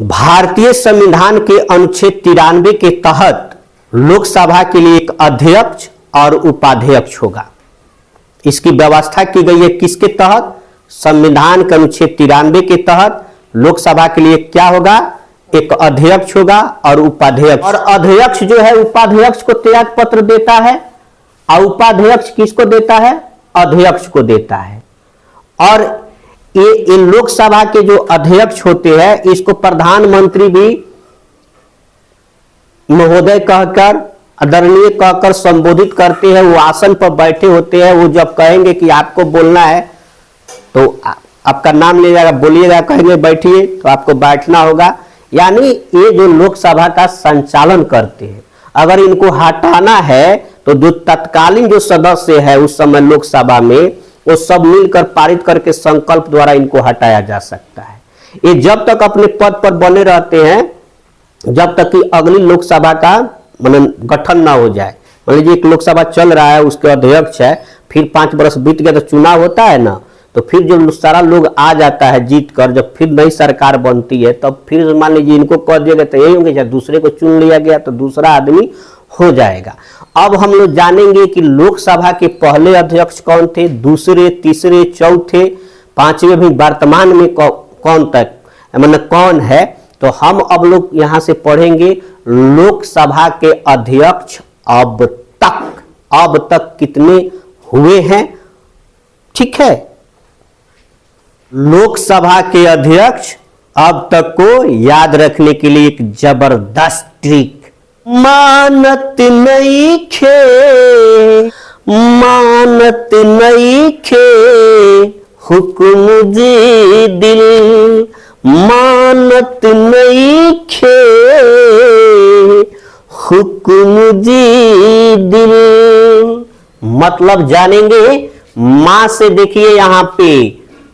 भारतीय संविधान के अनुच्छेद 93 के तहत लोकसभा के लिए एक अध्यक्ष और उपाध्यक्ष होगा। इसकी व्यवस्था की गई है किसके तहत? संविधान के अनुच्छेद 93 के तहत लोकसभा के लिए क्या होगा? एक अध्यक्ष होगा और उपाध्यक्ष। और अध्यक्ष जो है उपाध्यक्ष को त्याग पत्र देता है और उपाध्यक्ष किसको देता है? अध्यक्ष को देता है। और ये लोकसभा के जो अध्यक्ष होते हैं इसको प्रधानमंत्री भी महोदय कहकर, आदरणीय कहकर संबोधित करते हैं। वो आसन पर बैठे होते हैं। वो जब कहेंगे कि आपको बोलना है तो आपका नाम ले जाएगा, बोलिएगा, कहेंगे बैठिए तो आपको बैठना होगा। यानी ये जो लोकसभा का संचालन करते हैं, अगर इनको हटाना है तो जो तत्कालीन जो सदस्य है उस समय लोकसभा में वो सब मिलकर पारित करके संकल्प द्वारा इनको हटाया जा सकता है। ये जब तक अपने पद पर बने रहते हैं जब तक कि अगली लोकसभा का गठन ना हो जाए। मान लीजिए एक लोकसभा चल रहा है, उसके अध्यक्ष है, फिर 5 वर्ष बीत गया तो चुनाव होता है ना, तो फिर जब सारा लोग आ जाता है जीत कर, जब फिर नई सरकार बनती है तब फिर मान लीजिए इनको कह दिया गया तो यही होंगे, या दूसरे को चुन लिया गया तो दूसरा आदमी हो जाएगा। अब हम लोग जानेंगे कि लोकसभा के पहले अध्यक्ष कौन थे, दूसरे, तीसरे, चौथे, पांचवें भी वर्तमान में कौन तक कौन है। तो हम अब लोग यहां से पढ़ेंगे लोकसभा के अध्यक्ष अब तक कितने हुए हैं। ठीक है, लोकसभा के अध्यक्ष अब तक को याद रखने के लिए एक जबरदस्त ट्रिक। मानत नइखे हुक्म जी दिल, मानत नइखे हुक्म जी दिल। मतलब जानेंगे। मां से देखिए यहां पे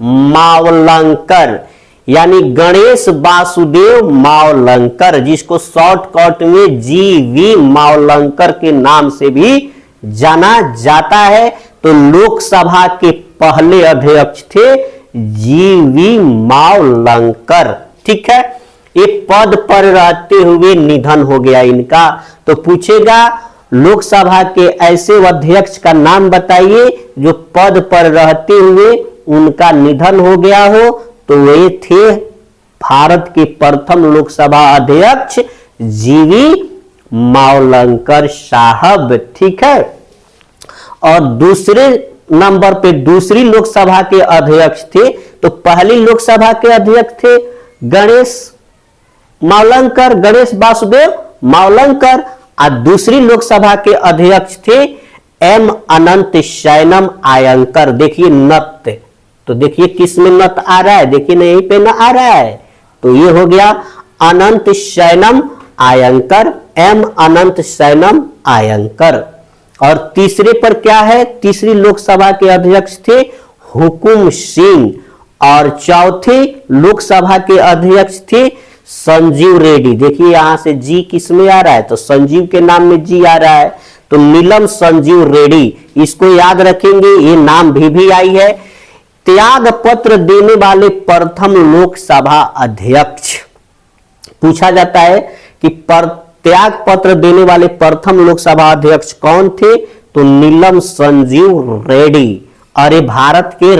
मावलंकर, यानी गणेश वासुदेव मावलंकर, जिसको शॉर्टकट में जीवी मावलंकर के नाम से भी जाना जाता है। तो लोकसभा के पहले अध्यक्ष थे जीवी मावलंकर। ठीक है, ये पद पर रहते हुए निधन हो गया इनका। तो पूछेगा लोकसभा के ऐसे अध्यक्ष का नाम बताइए जो पद पर रहते हुए उनका निधन हो गया हो। तो वे थे भारत के प्रथम लोकसभा अध्यक्ष जीवी मावलंकर साहब। ठीक है, और दूसरे नंबर पे दूसरी लोकसभा के अध्यक्ष थे। तो पहली लोकसभा के अध्यक्ष थे गणेश वासुदेव मावलंकर, और दूसरी लोकसभा के अध्यक्ष थे एम अनंत शयनम आयंकर। देखिए नत, तो देखिए किस में नत आ रहा है, देखिए ना यहीं पे ना आ रहा है। तो ये हो गया अनंत शयनम आयंकर, एम अनंत शयनम आयंकर। और तीसरे पर क्या है? तीसरी लोकसभा के अध्यक्ष थे हुकुम सिंह, और चौथे लोकसभा के अध्यक्ष थे संजीव रेड्डी। देखिए यहां से जी किस में आ रहा है, तो संजीव के नाम में जी आ रहा है, तो नीलम संजीव रेड्डी, इसको याद रखेंगे। ये नाम भी आई है। त्याग पत्र देने वाले प्रथम लोकसभा अध्यक्ष पूछा जाता है कि त्याग पत्र देने वाले प्रथम लोकसभा अध्यक्ष कौन थे? तो नीलम संजीव रेड्डी। और ये भारत के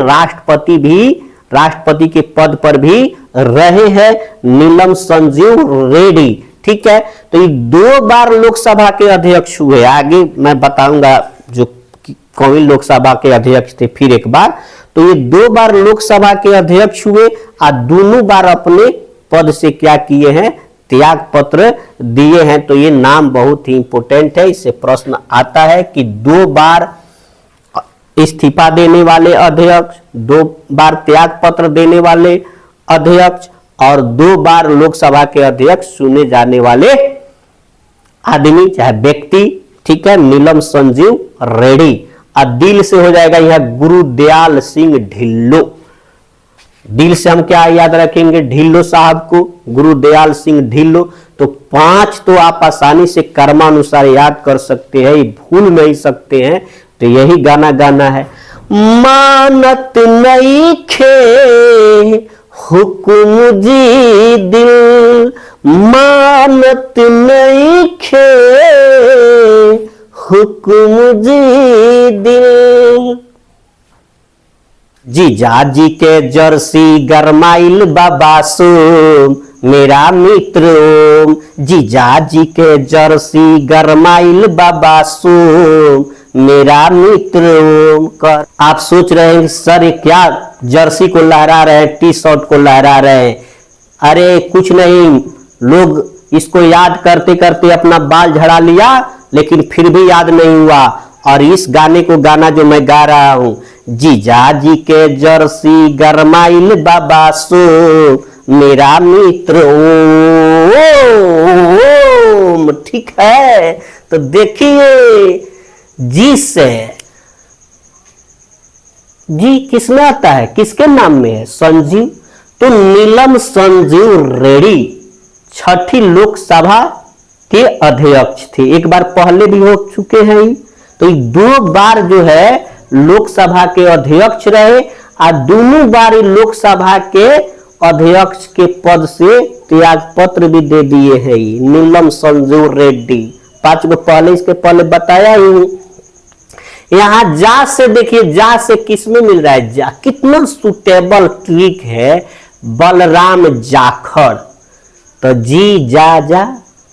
राष्ट्रपति के पद पर भी रहे हैं नीलम संजीव रेड्डी। ठीक है, तो ये 2 बार लोकसभा के अध्यक्ष हुए। आगे मैं बताऊंगा जो कौन लोकसभा के अध्यक्ष थे फिर एक बार। तो ये 2 बार लोकसभा के अध्यक्ष हुए और दोनों बार अपने पद से क्या किए हैं? त्याग पत्र दिए हैं। तो ये नाम बहुत ही इंपॉर्टेंट है, इससे प्रश्न आता है कि 2 बार इस्तीफा देने वाले अध्यक्ष, 2 बार त्याग पत्र देने वाले अध्यक्ष और 2 बार लोकसभा के अध्यक्ष चुने जाने वाले आदमी चाहे व्यक्ति। ठीक है, नीलम संजीव रेड्डी। और दिल से हो जाएगा यह गुरुदयाल सिंह ढिल्लो। दिल से हम क्या याद रखेंगे? ढिल्लो साहब को, गुरुदयाल सिंह ढिल्लो। तो 5 तो आप आसानी से कर्मानुसार याद कर सकते हैं, भूल नहीं सकते हैं। तो यही गाना है। मानत नइखे हुकुम जी दिल, मानत नहीं खे हुक्म जी दिल। जीजा जी के जर्सी गरमाइल बाबा सोम मेरा मित्र ओम। जीजा जी के जर्सी गरमाइल बाबा सोम मेरा मित्र ओम। कर आप सोच रहे हैं सर ये क्या जर्सी को लहरा रहे हैं, टी शर्ट को लहरा रहे हैं। अरे कुछ नहीं, लोग इसको याद करते करते अपना बाल झड़ा लिया लेकिन फिर भी याद नहीं हुआ। और इस गाने को गाना जो मैं गा रहा हूं, जीजा जी के जर्सी गरमाइल बाबा सो मेरा मित्र ओम। ठीक है, तो देखिए जी से जी किसमें आता है, किसके नाम में है? संजीव। तो नीलम संजीव रेड्डी छठी लोकसभा के अध्यक्ष थे। एक बार पहले भी हो चुके हैं, तो 2 बार जो है लोकसभा के अध्यक्ष रहे और दोनों बार लोकसभा के अध्यक्ष के पद से त्याग पत्र भी दे दिए हैं नीलम संजीव रेड्डी। 5 गो पहले इसके पहले बताया ही। यहाँ जा से देखिए, जा से किसमें मिल रहा है? जा कितना सुटेबल ट्रिक है, बलराम जाखड़। तो जी जा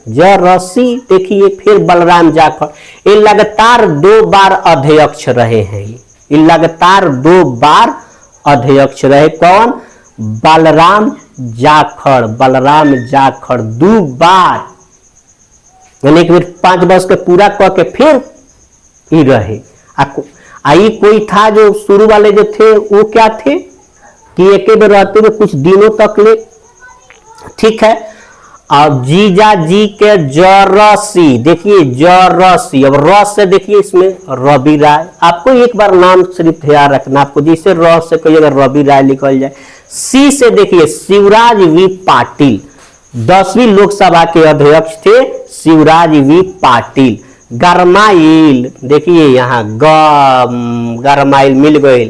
जा रसी देखिए, फिर बलराम जाखड़। ये लगातार 2 बार अध्यक्ष रहे हैं। ये लगातार 2 बार अध्यक्ष रहे। कौन? बलराम जाखड़। बलराम जाखड़ 2 बार, यानी एक बार 5 वर्ष के पूरा करके फिर ही रहे। आई कोई था जो शुरू वाले जो थे वो क्या थे कि एक बार रहते हुए कुछ दिनों तक ले। ठीक है, अब जीजा जी के जरसी देखिए, जरसी। अब रस से देखिए इसमें रवि राय। आपको एक बार नाम सिर्फ याद रखना, आपको जैसे रस से कहिएगा रवि राय निकल जाए। सी से देखिए शिवराज वी पाटिल, 10वीं लोकसभा के अध्यक्ष थे शिवराज वी पाटिल। गरमाइल देखिए यहाँ गरमाइल मिल गए।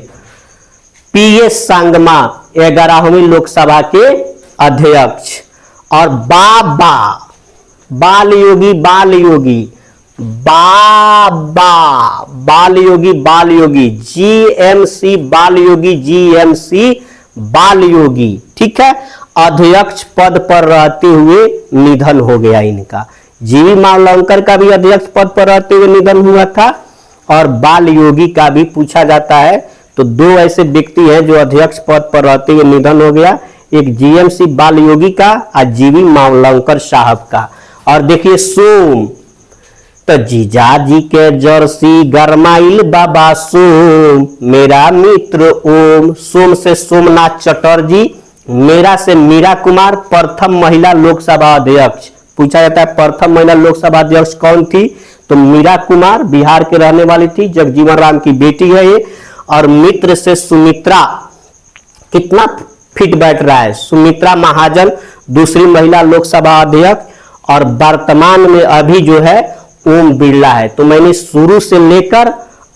पीएस संगमा 11वीं लोकसभा के अध्यक्ष। और बाबा बाल योगी, बाल योगी बाबा बाल योगी जीएमसी बाल योगी, जीएमसी बाल योगी। ठीक है, अध्यक्ष पद पर रहते हुए निधन हो गया इनका। जीवी मावलंकर का भी अध्यक्ष पद पर रहते हुए निधन हुआ था और बाल योगी का भी पूछा जाता है। तो 2 ऐसे व्यक्ति हैं जो अध्यक्ष पद पर रहते हुए निधन हो गया, एक जीएमसी बाल योगी का और जीवी मावलंकर साहब का। और देखिए सोम, तो जीजा जी के जर्सी गरमाइल बाबा सोम मेरा मित्र ओम। सोम से सोमनाथ चटर्जी, मेरा से मीरा कुमार, प्रथम महिला लोकसभा अध्यक्ष। पूछा जाता है प्रथम महिला लोकसभा अध्यक्ष कौन थी? तो मीरा कुमार बिहार के रहने वाली थी, जगजीवन राम की बेटी है ये। और मित्र से सुमित्रा, कितना फिट बैठ रहा है, सुमित्रा महाजन दूसरी महिला लोकसभा अध्यक्ष। और वर्तमान में अभी जो है ओम बिरला है। तो मैंने शुरू से लेकर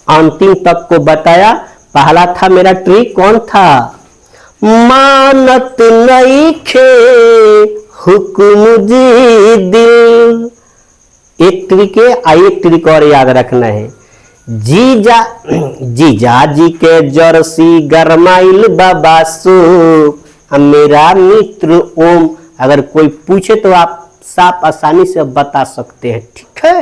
अंतिम तक को बताया। पहला था मेरा ट्रिक, कौन था? मानत नहीं खे हुक्म जी दिल। एक ट्रिक है, एक ट्रिक और याद रखना है। जीजा जी के जर्सी गरमाइल बाबा सो मेरा मित्र ओम। अगर कोई पूछे तो आप साफ आसानी से बता सकते हैं। ठीक है।